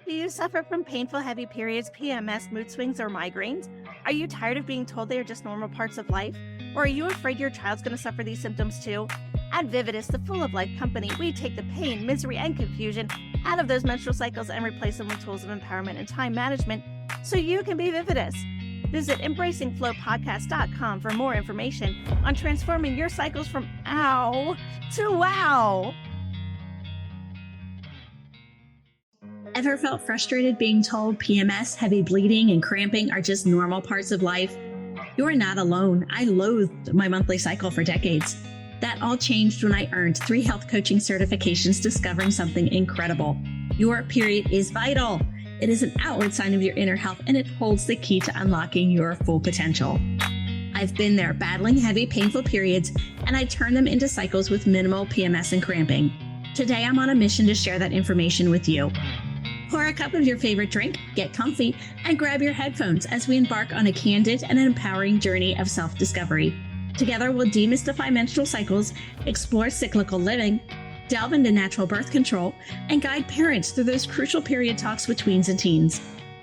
Do you suffer from painful, heavy periods, PMS, mood swings, or migraines? Are you tired of being told they are just normal parts of life? Or are you afraid your child's going to suffer these symptoms too? At Vividis, the full of life company, we take the pain, misery, and confusion out of those menstrual cycles and replace them with tools of empowerment and time management so you can be Vividis. Visit embracingflowpodcast.com for more information on transforming your cycles from ow to wow. Ever felt frustrated being told PMS, heavy bleeding, and cramping are just normal parts of life? You're not alone. I loathed my monthly cycle for decades. That all changed when I earned 3 health coaching certifications discovering something incredible. Your period is vital. It is an outward sign of your inner health, and it holds the key to unlocking your full potential. I've been there battling heavy, painful periods, and I turn them into cycles with minimal PMS and cramping. Today, I'm on a mission to share that information with you. Pour a cup of your favorite drink, get comfy, and grab your headphones as we embark on a candid and empowering journey of self-discovery. Together, we'll demystify menstrual cycles, explore cyclical living, delve into natural birth control, and guide parents through those crucial period talks with tweens and teens.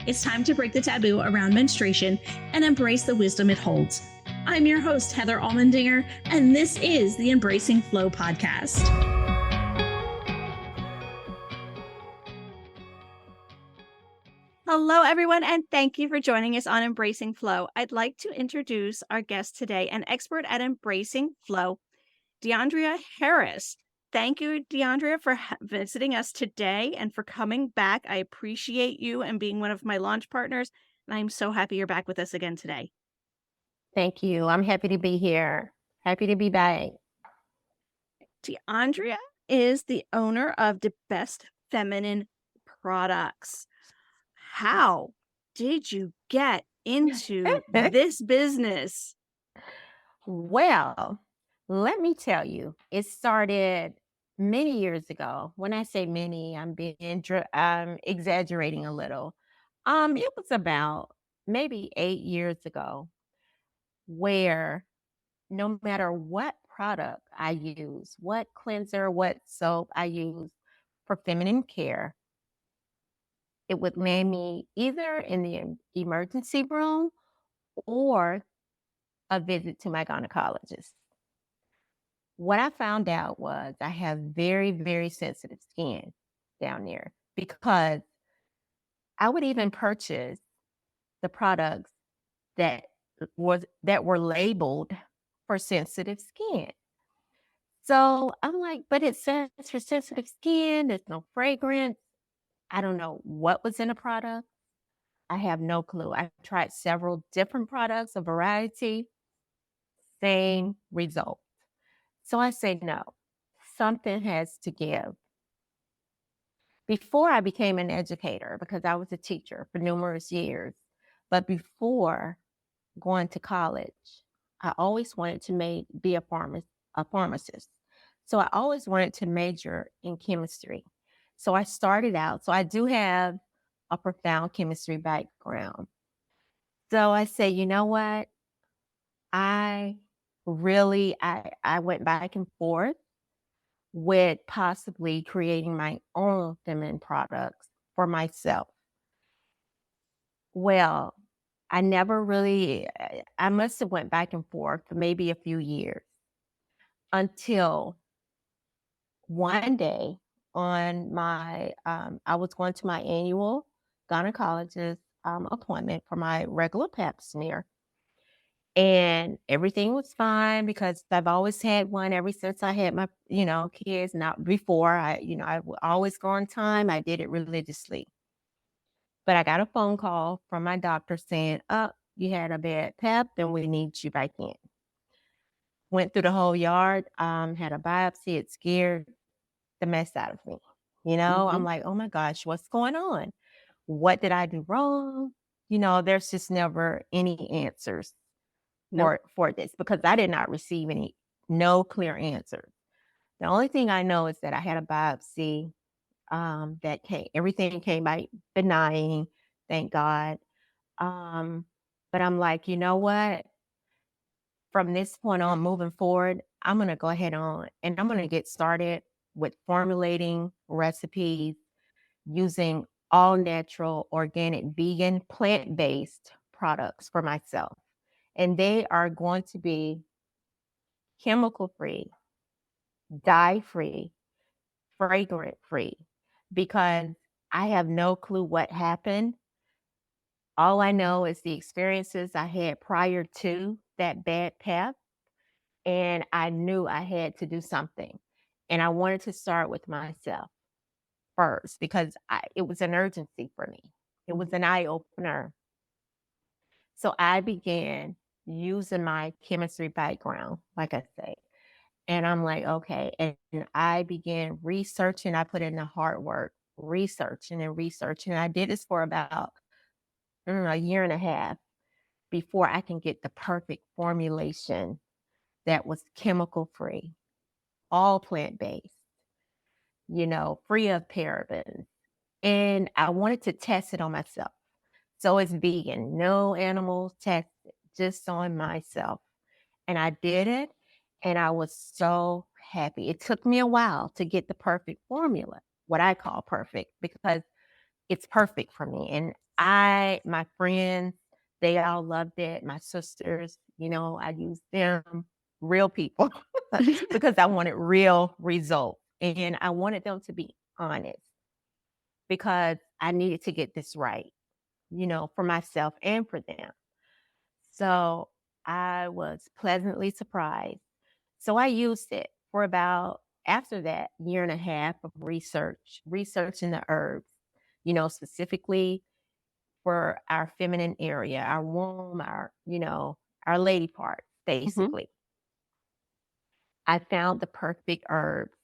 It's time to break the taboo around menstruation and embrace the wisdom it holds. I'm your host, Heather Allmendinger, and this is the Embracing Flow podcast. Hello, everyone, and thank you for joining us on Embracing Flow. I'd like to introduce our guest today, an expert at Embracing Flow, DeAndrea Harris. Thank you, DeAndrea, for visiting us today and for coming back. I appreciate you and being one of my launch partners, and I'm so happy you're back with us again today. Thank you. I'm happy to be here. Happy to be back. DeAndrea is the owner of the Best Feminine Products. How did you get into this business? Well, let me tell you, it started many years ago. When I say many, I'm exaggerating a little. It was about maybe 8 years ago, where no matter what product I use, what cleanser, what soap I use for feminine care, it would land me either in the emergency room or a visit to my gynecologist. What I found out was I have very, very sensitive skin down there, because I would even purchase the products that were labeled for sensitive skin. So I'm like, but it says for sensitive skin, there's no fragrance. I don't know what was in the product. I have no clue. I tried several different products, a variety, same result. So I say, no, something has to give. Before I became an educator, because I was a teacher for numerous years, but before going to college, I always wanted to be a pharmacist. So I always wanted to major in chemistry. So I started out. So I do have a profound chemistry background. So I say, you know what? I went back and forth with possibly creating my own feminine products for myself. Well, I must have went back and forth for maybe a few years, until one day on I was going to my annual gynecologist appointment for my regular pap smear. And everything was fine, because I've always had one ever since I had my, kids. Not before, I would always go on time. I did it religiously. But I got a phone call from my doctor saying, "Oh, you had a bad pap, and we need you back in." Went through the whole yard, had a biopsy. It scared the mess out of me. I'm like, oh my gosh, what's going on? What did I do wrong? There's just never any answers for this, because I did not receive no clear answers. The only thing I know is that I had a biopsy everything came out benign, thank God. But I'm like, you know what? From this point on, moving forward, I'm going to go ahead on and I'm going to get started with formulating recipes using all natural, organic, vegan, plant-based products for myself. And they are going to be chemical free, dye free, fragrant free, because I have no clue what happened. All I know is the experiences I had prior to that bad path, and I knew I had to do something. And I wanted to start with myself first because it was an urgency for me. It was an eye opener. So I began using my chemistry background, like I say. And I'm like, okay. And I began researching. I put in the hard work, researching and researching. I did this for about a year and a half before I can get the perfect formulation that was chemical free, all plant based, free of parabens. And I wanted to test it on myself. So it's vegan, no animals tested, just on myself. And I did it, and I was so happy. It took me a while to get the perfect formula, what I call perfect, because it's perfect for me. And my friends, they all loved it. My sisters, I used them, real people, because I wanted real results. And I wanted them to be honest because I needed to get this right, for myself and for them. So I was pleasantly surprised. So I used it for about, after that year and a half of researching the herbs, specifically for our feminine area, our womb, our lady parts, Mhm. basically. I found the perfect herbs.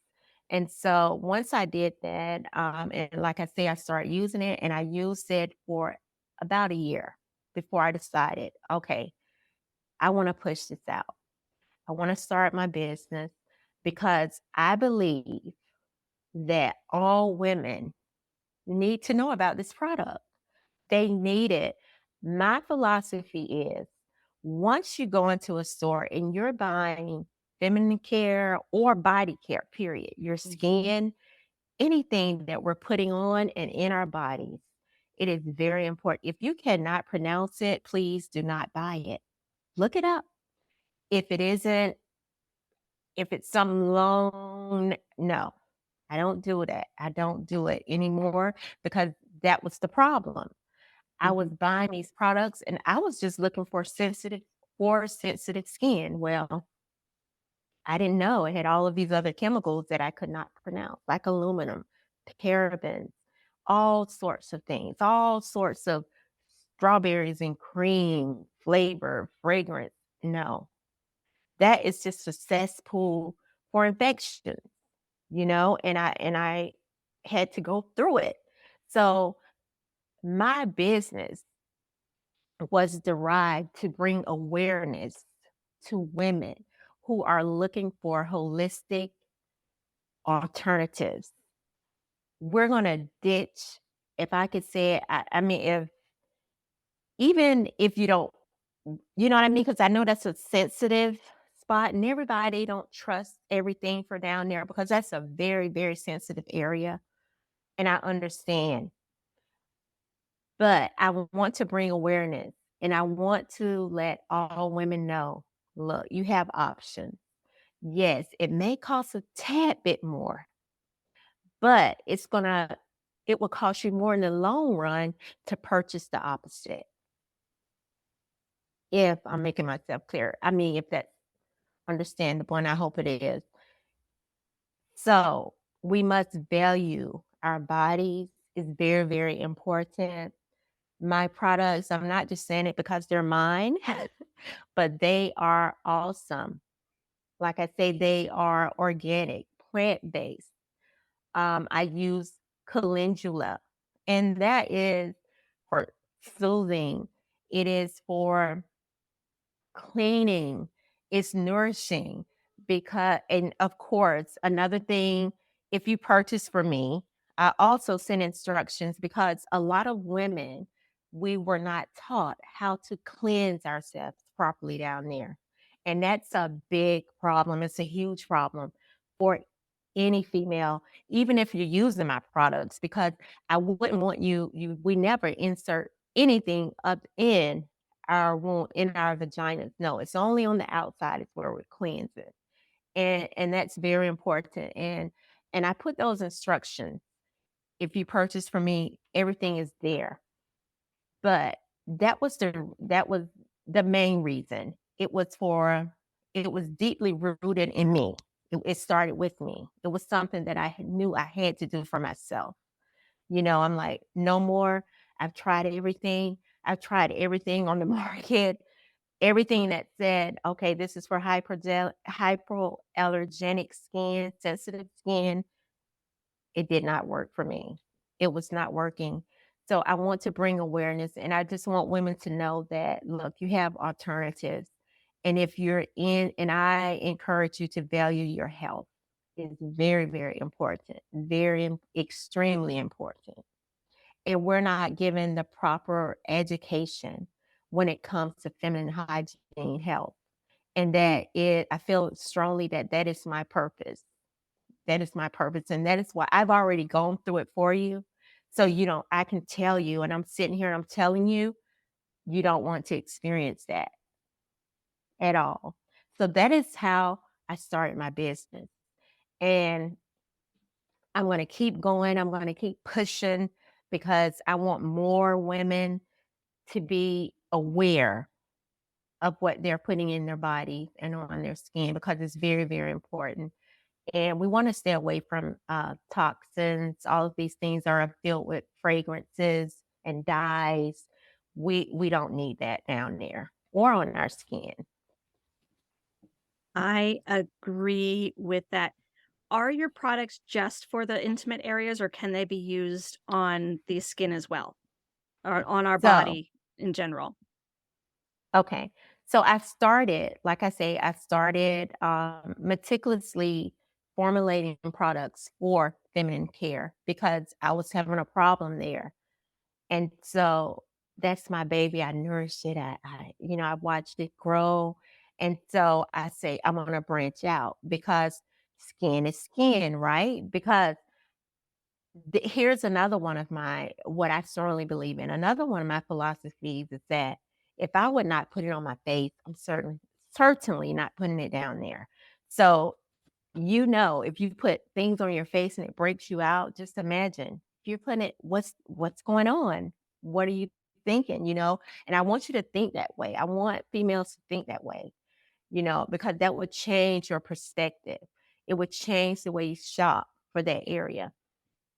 And so once I did that, and like I say, I started using it, and I used it for about a year before I decided, okay, I want to push this out. I want to start my business because I believe that all women need to know about this product. They need it. My philosophy is once you go into a store and you're buying feminine care or body care, period, your skin, anything that we're putting on and in our bodies, it is very important. If you cannot pronounce it, please do not buy it. Look it up. If it isn't, if it's some long, no, I don't do that. I don't do it anymore because that was the problem. I was buying these products and I was just looking for sensitive skin. Well, I didn't know it had all of these other chemicals that I could not pronounce, like aluminum, parabens, all sorts of things, all sorts of strawberries and cream, flavor, fragrance. No, that is just a cesspool for infection, and I had to go through it. So my business was derived to bring awareness to women who are looking for holistic alternatives. We're going to ditch, if I could say it, I mean, even if you don't, you know what I mean? Because I know that's a sensitive spot and everybody don't trust everything for down there because that's a very, very sensitive area. And I understand. But I want to bring awareness and I want to let all women know, look, you have options. Yes, it may cost a tad bit more, but it will cost you more in the long run to purchase the opposite. If I'm making myself clear. I mean, if that's understandable, and I hope it is. So we must value our bodies is very, very important. My products, I'm not just saying it because they're mine, but they are awesome. Like I say, they are organic, plant-based. I use calendula, and that is for soothing. It is for cleaning, it's nourishing because, and of course, another thing, if you purchase from me, I also send instructions because a lot of women, we were not taught how to cleanse ourselves properly down there. And that's a big problem. It's a huge problem for any female, even if you're using my products, because I wouldn't want we never insert anything up in our wound, in our vaginas. No, it's only on the outside is where we're cleansing. And that's very important. And I put those instructions. If you purchase from me, everything is there. But that was the main reason. It was deeply rooted in me. It started with me. It was something that I knew I had to do for myself. I'm like, no more. I've tried everything. I've tried everything on the market, everything that said, okay, this is for hypoallergenic skin, sensitive skin. It did not work for me. It was not working. So I want to bring awareness, and I just want women to know that, look, you have alternatives. And if you're in, and I encourage you to value your health. It's very, very important, extremely important. And we're not given the proper education when it comes to feminine hygiene health. And I feel strongly that that is my purpose. That is my purpose. And that is why I've already gone through it for you. So, I can tell you, and I'm sitting here and I'm telling you, you don't want to experience that at all. So that is how I started my business. And I'm going to keep going. I'm going to keep pushing because I want more women to be aware of what they're putting in their body and on their skin, because it's very, very important. And we want to stay away from toxins. All of these things are filled with fragrances and dyes. We don't need that down there or on our skin. I agree with that. Are your products just for the intimate areas, or can they be used on the skin as well, or on our So, body in general? okay. So like I say, I started meticulously formulating products for feminine care because I was having a problem there. And so that's my baby. I nourished it. I watched it grow. And so I say, I'm going to branch out because skin is skin, right? Because here's another one of what I strongly believe in. Another one of my philosophies is that if I would not put it on my face, I'm certainly not putting it down there. So, if you put things on your face and it breaks you out, just imagine if you're putting it, what's going on? What are you thinking? And I want you to think that way. I want females to think that way, because that would change your perspective. It would change the way you shop for that area.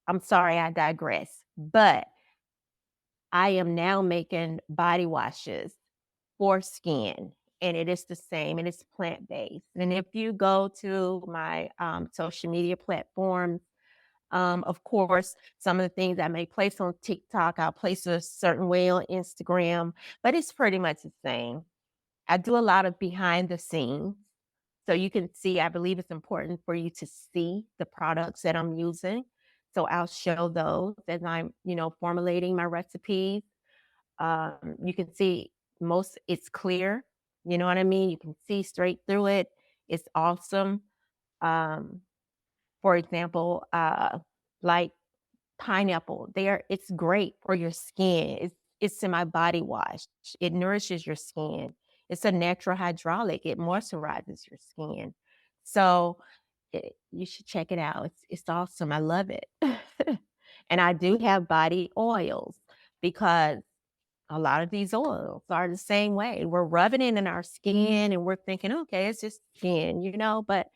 I'm sorry, I digress. But I am now making body washes for skin, and it is the same, and it's plant-based. And if you go to my social media platforms, of course, some of the things I may place on TikTok, I'll place a certain way on Instagram, but it's pretty much the same. I do a lot of behind the scenes. So you can see, I believe it's important for you to see the products that I'm using. So I'll show those as I'm, formulating my recipes. You can see it's clear. You know what I mean? You can see straight through it. It's awesome. Um, for example, like pineapple, it's great for your skin. It's in my body wash. It nourishes your skin. It's a natural hydraulic. It moisturizes your skin. So you should check it out. It's awesome. I love it. And I do have body oils because a lot of these oils are the same way. We're rubbing it in our skin and we're thinking, okay, it's just skin, but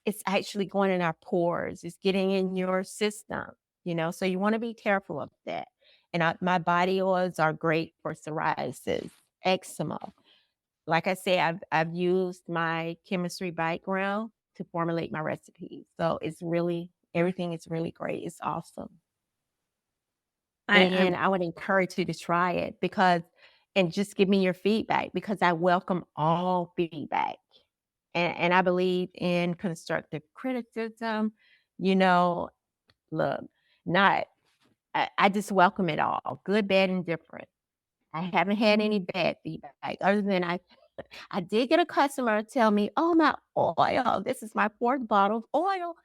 it's actually going in our pores. It's getting in your system, so you want to be careful of that. And my body oils are great for psoriasis, eczema. Like I say, I've used my chemistry background to formulate my recipes. So everything is really great. It's awesome. I'm And I would encourage you to try it and just give me your feedback because I welcome all feedback. And I believe in constructive criticism, you know, look, not, I just welcome it all, good, bad, and different. I haven't had any bad feedback other than I did get a customer tell me, oh, my oil, this is my fourth bottle of oil.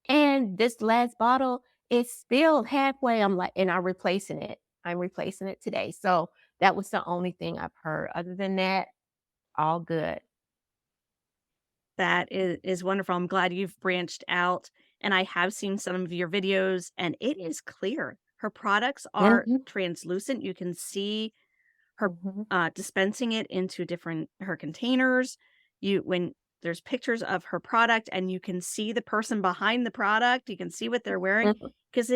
And this last bottle is spilled halfway. I'm like, and I'm replacing it. I'm replacing it today. So that was the only thing I've heard. Other than that, all good. That is wonderful. I'm glad you've branched out, and I have seen some of your videos, and it is clear. Her products are Mhm, translucent. You can see her, mhm, dispensing it into different her containers. When there's pictures of her product and you can see the person behind the product, you can see what they're wearing mhm. because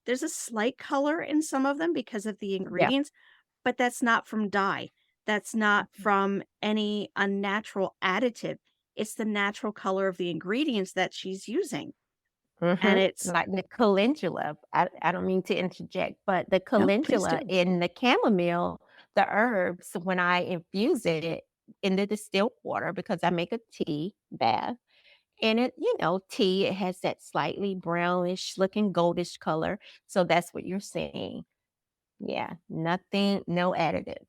there's a slight color in some of them because of the Yeah. ingredients, but that's not from dye. That's not Mhm, from any unnatural additive. It's the natural color of the ingredients that she's using. And mhm. it's Like the calendula. I don't mean to interject, but the no, please calendula do. in the chamomile, the herbs, when I infuse it in the distilled water, because I make a tea bath, and tea, it has that slightly brownish looking goldish color. So that's what you're seeing. Yeah, nothing, no additives.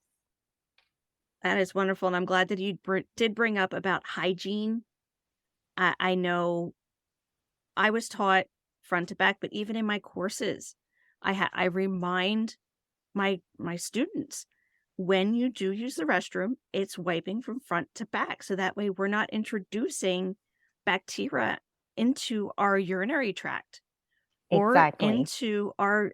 That is wonderful, and I'm glad that you did bring up about hygiene. I know I was taught front to back, but even in my courses, I remind my students, when you do use the restroom, it's wiping from front to back, so that way we're not introducing bacteria into our urinary tract or Exactly. into our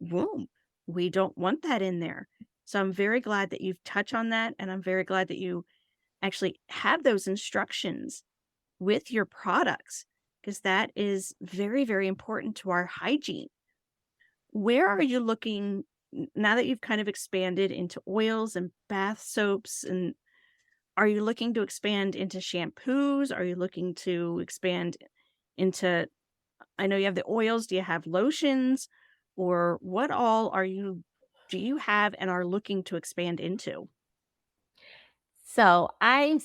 womb. We don't want that in there. So I'm very glad that you've touched on that, and I'm very glad that you actually have those instructions with your products because that is very, very important to our hygiene. Where are you looking now that you've kind of expanded into oils and bath soaps? And are you looking to expand into shampoos? Are you looking to expand into, I know you have the oils. Do you have lotions? Or what all do you have and are looking to expand into? So I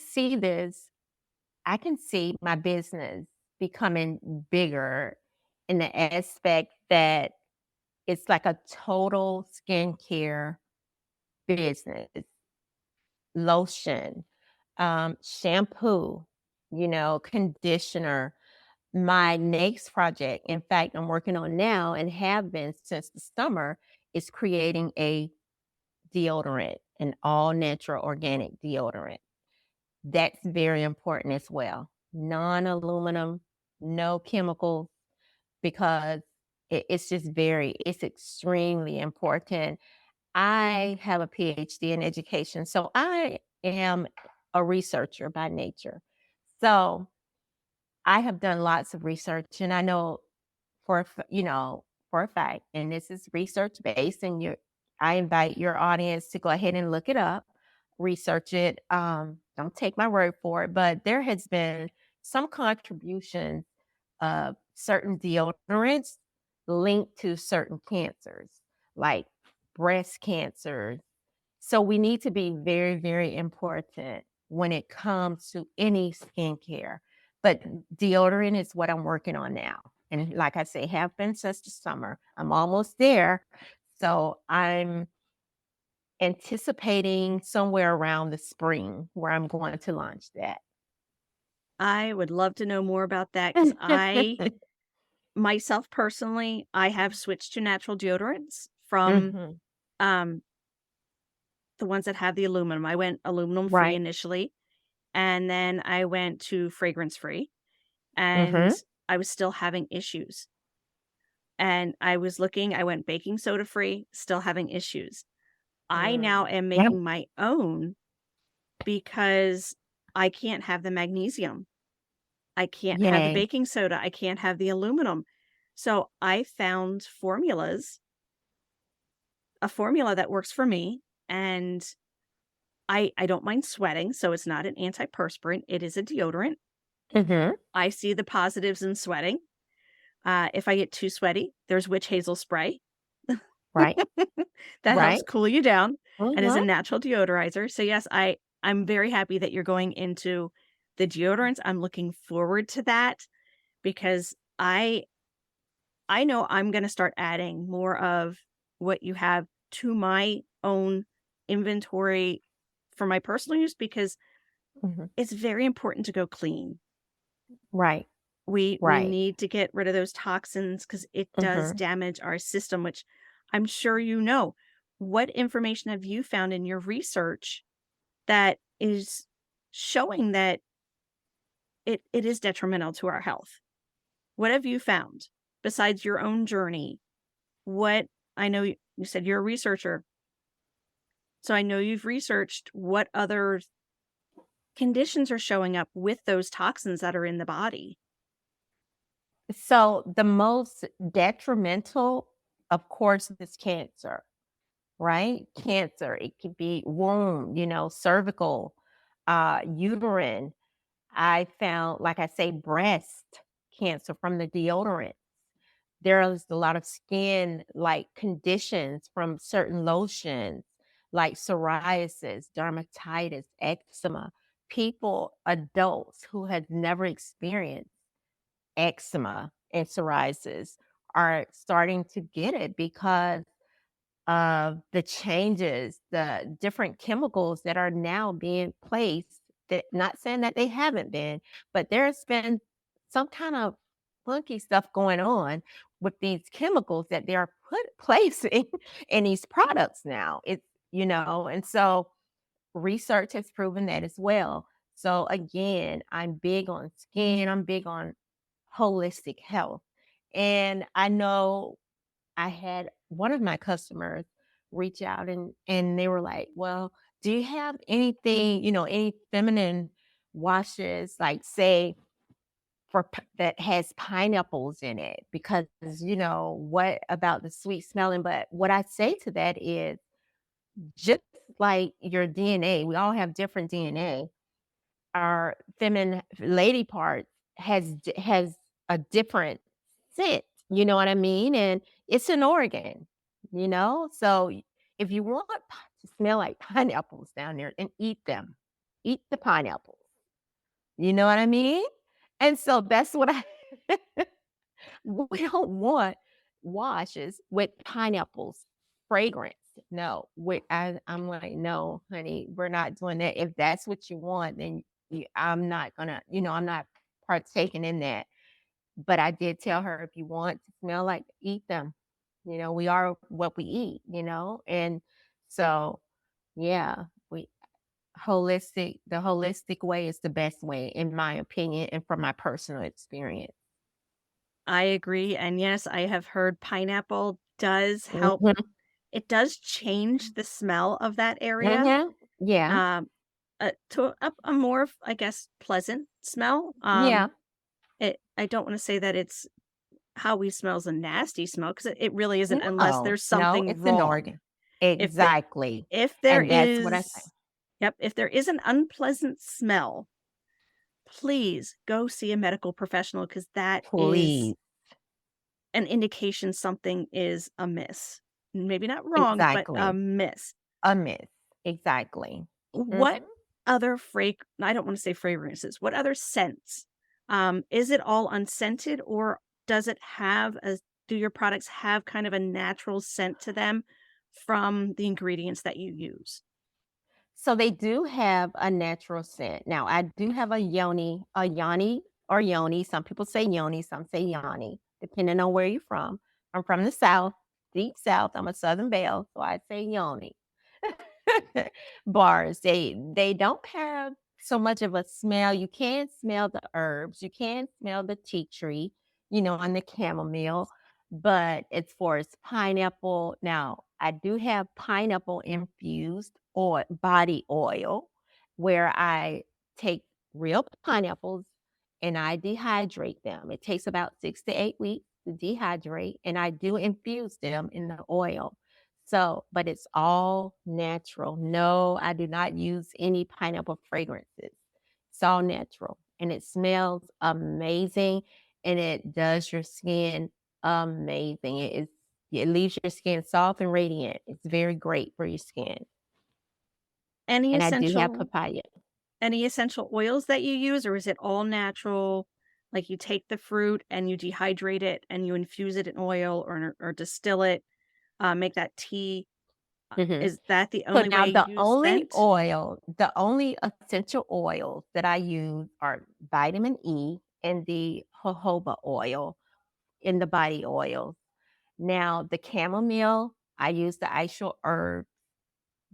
can see my business becoming bigger in the aspect that it's like a total skincare business, lotion, shampoo, conditioner. My next project, in fact, I'm working on now and have been since the summer, is creating a deodorant, an all natural organic deodorant. That's very important as well. Non aluminum, no chemicals, because it's extremely important. I have a PhD in education, so I am a researcher by nature. So I have done lots of research, and I know for a fact, and this is research based, and I invite your audience to go ahead and look it up, research it. Don't take my word for it, but there has been some contributions of certain deodorants linked to certain cancers, like breast cancer. So we need to be very, very important when it comes to any skincare. But deodorant is what I'm working on now. And like I say, have been since the summer. I'm almost there. So I'm anticipating somewhere around the spring where I'm going to launch that. I would love to know more about that because myself personally, I have switched to natural deodorants from Mhm. um, the ones that have the aluminum. I went aluminum free Right. initially, and then I went to fragrance free, and Mhm. I was still having issues. And I went baking soda free, still having issues. I now am Yep. making my own because I can't have the magnesium. I can't have the Yay. baking soda. I can't have the aluminum. So I found a formula that works for me. And I don't mind sweating. So it's not an antiperspirant. It is a deodorant. Mhm. I see the positives in sweating. If I get too sweaty, there's witch hazel spray Right. that helps Right. cool you down and is a Mhm. natural deodorizer. So yes, I'm very happy that you're going into the deodorants. I'm looking forward to that because I know I'm going to start adding more of what you have to my own inventory for my personal use because Mhm. it's very important to go clean. Right. We Right. need to get rid of those toxins because it does Mhm. damage our system, which I'm sure you know. What information have you found in your research that is showing that it is detrimental to our health? What have you found besides your own journey? What I know you said you're a researcher, so I know you've researched what other conditions are showing up with those toxins that are in the body. So the most detrimental, of course, is cancer, right? Cancer. It could be womb, cervical, uterine. I found, like I say, breast cancer from the deodorant. There's a lot of skin like conditions from certain lotions, like psoriasis, dermatitis, eczema. People, adults who had never experienced eczema and psoriasis are starting to get it because of the changes, the different chemicals that are now being placed, that not saying that they haven't been, but there's been some kind of funky stuff going on with these chemicals that they are placing in these products now. And so research has proven that as well. So again, I'm big on skin, I'm big on holistic health. And I know I had one of my customers reach out and they were like, "Well, do you have anything, any feminine washes, like say that has pineapples in it?" Because what about the sweet smelling? But what I say to that is just like your DNA, we all have different DNA. Our feminine lady part has a different scent, you know what I mean? And it's an organ, So if you want to smell like pineapples down there, and eat them. Eat the pineapples. You know what I mean? And so that's what I we don't want washes with pineapples fragrance. No, I'm like, no, honey, we're not doing that. If that's what you want, then I'm not gonna, I'm not partaking in that. But I did tell her, if you want to smell like, eat them. We are what we eat. And so, yeah, we the holistic way is the best way, in my opinion, and from my personal experience. I agree, and yes, I have heard pineapple does help. Mhm. It does change the smell of that area, Mhm. Yeah. um, to a more, I guess, pleasant smell. Yeah. I don't wanna say that it's how we smell is a nasty smell, 'cause it really isn't unless No, there's no, something it's an wrong. organ. If the Exactly. if there And that's what I say. is Yep, if there is an unpleasant smell, please go see a medical professional because that is Please. an indication something is amiss. Maybe not wrong, but Exactly. amiss. A myth. Exactly. What Mhm. other I don't wanna say fragrances, what other scents? Is it all unscented, or does it have a do your products have kind of a natural scent to them from the ingredients that you use? So they do have a natural scent. Now, I do have a yoni or yoni. Some people say yoni, some say yoni, depending on where you're from. I'm from the South, deep South. I'm a Southern Belle, so I say yoni. Bars, they don't have so much of a smell. You can smell the herbs, you can smell the tea tree, and the chamomile, but as far as pineapple, now I do have pineapple infused or body oil, where I take real pineapples and I dehydrate them. It takes about 6 to 8 weeks to dehydrate, and I do infuse them in the oil. So, but it's all natural. No, I do not use any pineapple fragrances. It's all natural and it smells amazing, and it does your skin amazing. It leaves your skin soft and radiant. It's very great for your skin. Any And I do have essential papaya. any essential oils that you use, or is it all natural? Like, you take the fruit and you dehydrate it and you infuse it in oil or distill it, make that tea. Mhm. Is that the So only now way you use scent? the only essential oils that I use are vitamin E. and the jojoba oil in the body oils. Now, the chamomile, I use the actual herb.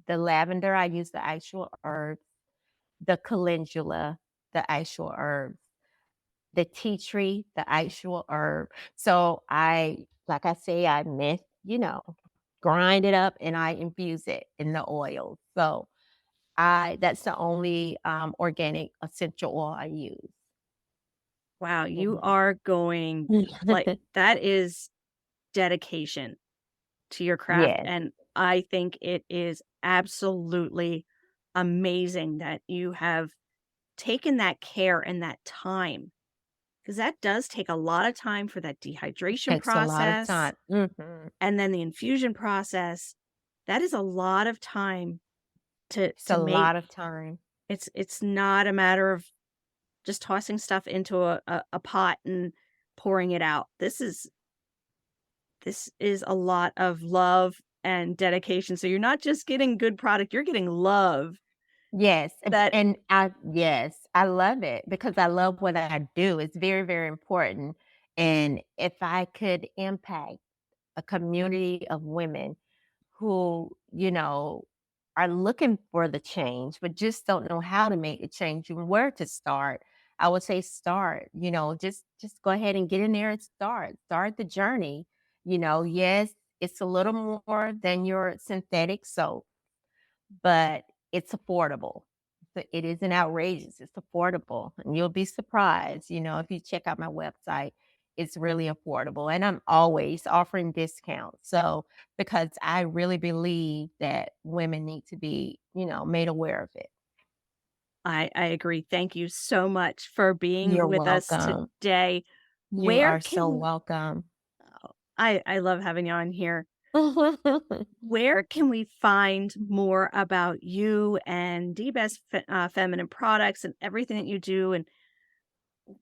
The lavender, I use the actual herbs. The calendula, the actual herbs. The tea tree, the actual herb. So like I say, I grind it up and I infuse it in the oil. So that's the only organic essential oil I use. Wow, you Mhm. are going like that is dedication to your craft. Yes, And I think it is absolutely amazing that you have taken that care and that time because that does take a lot of time for that dehydration takes a lot of process time. Mhm. and then the infusion process. That is a lot of time It's to a make. lot of time. It's not a matter of just tossing stuff into a pot and pouring it out. This is a lot of love and dedication. So you're not just getting good product, you're getting love Yes, that I love it because I love what I do. It's very, very important. And if I could impact a community of women who, are looking for the change, but just don't know how to make a change and where to start. I would say start, just go ahead and get in there and start the journey. Yes, it's a little more than your synthetic soap, but it's affordable. It isn't outrageous, it's affordable, and you'll be surprised, if you check out my website, it's really affordable, and I'm always offering discounts, so because I really believe that women need to be, made aware of it. I agree. Thank you so much for being You're with us welcome. today. You Where are so can welcome. oh, I love having you on here. Where can we find more about you and D-Best Feminine Products and everything that you do, and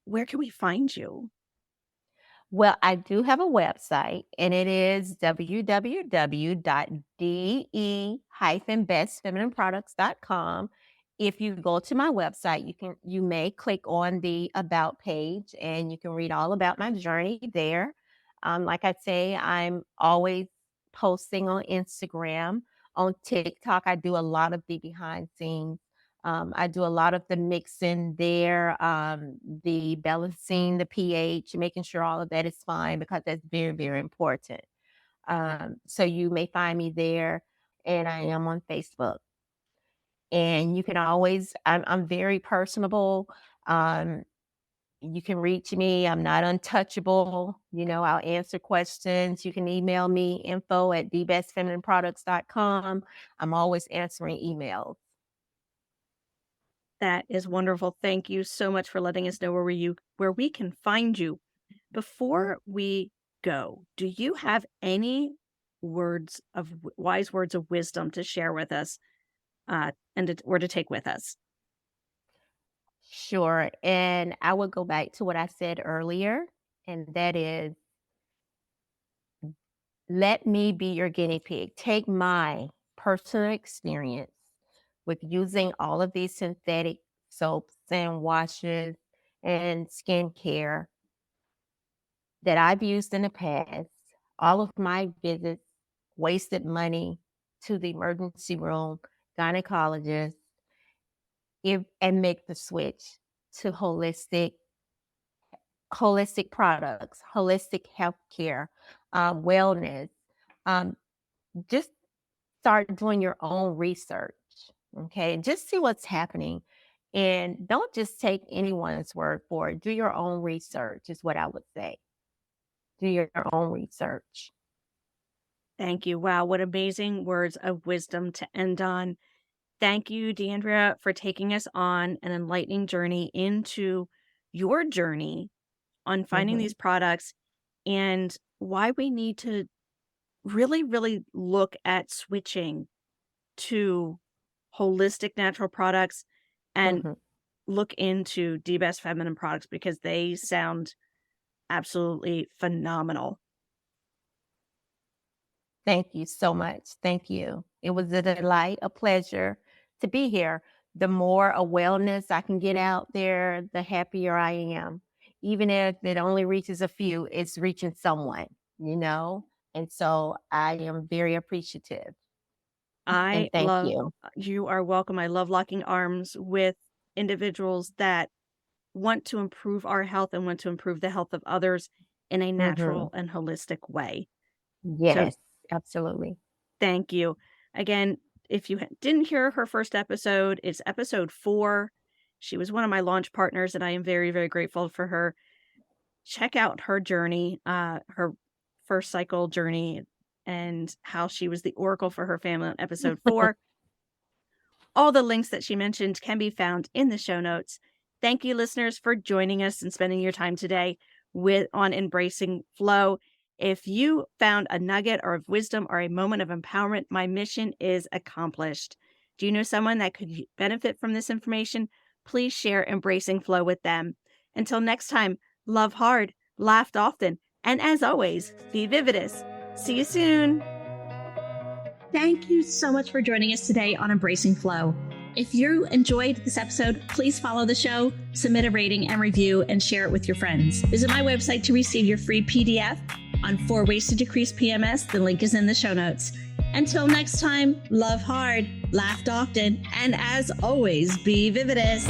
where can we find you? Well, I do have a website, and it is www.de-bestfeminineproducts.com. If you go to my website, you may click on the About page, and you can read all about my journey there. Like I say, I'm always posting on Instagram, on TikTok. I do a lot of the behind scenes. I do a lot of the mixing there, the balancing the pH, making sure all of that is fine because that's very, very important. So you may find me there, and I am on Facebook. And you can always, I'm very personable. Um, you can reach me. I'm not untouchable. I'll answer questions. You can email me info at dbestfeminineproducts.com. I'm always answering emails. That is wonderful. Thank you so much for letting us know where we can find you. Before we go, do you have any wise words of wisdom to share with us, or to take with us? Sure. And I would go back to what I said earlier, and that is let me be your guinea pig. Take my personal experience with using all of these synthetic soaps and washes and skincare that I've used in the past, all of my visits, wasted money to the emergency room, gynecologist, and make the switch to holistic products, holistic healthcare, wellness. Um, just start doing your own research, okay? Just see what's happening, and don't just take anyone's word for it. Do your own research, is what I would say. Do your own research. Thank you. Wow, what amazing words of wisdom to end on. Thank you, Deandra, for taking us on an enlightening journey into your journey on finding Hmm. these products and why we need to really, really look at switching to holistic natural products and Hmm. look into D-Best Feminine Products because they sound absolutely phenomenal. Thank you so much. Thank you. It was a delight, a pleasure to be here. The more awareness I can get out there, the happier I am. even if it only reaches a few, it's reaching someone, you know? And so I am very appreciative and I thank love, you. you are welcome. I love locking arms with individuals that want to improve our health and want to improve the health of others in a Hmm. natural and holistic way. So Yes, absolutely. thank you. Again, if you didn't hear her first episode, it's episode 4. She was one of my launch partners, and I am very, very grateful for her. Check out her journey, her first cycle journey, and how she was the oracle for her family in episode 4. All the links that she mentioned can be found in the show notes. Thank you, listeners, for joining us and spending your time today on Embracing Flow. If you found a nugget or of wisdom or a moment of empowerment, my mission is accomplished. Do you know someone that could benefit from this information? Please share Embracing Flow with them. Until next time, love hard, laugh often, and as always, be vividous. See you soon. Thank you so much for joining us today on Embracing Flow. If you enjoyed this episode, please follow the show, submit a rating and review, and share it with your friends. Visit my website to receive your free PDF on 4 ways to decrease PMS. The link is in the show notes. Until next time, love hard, laugh often, and as always, be vividous.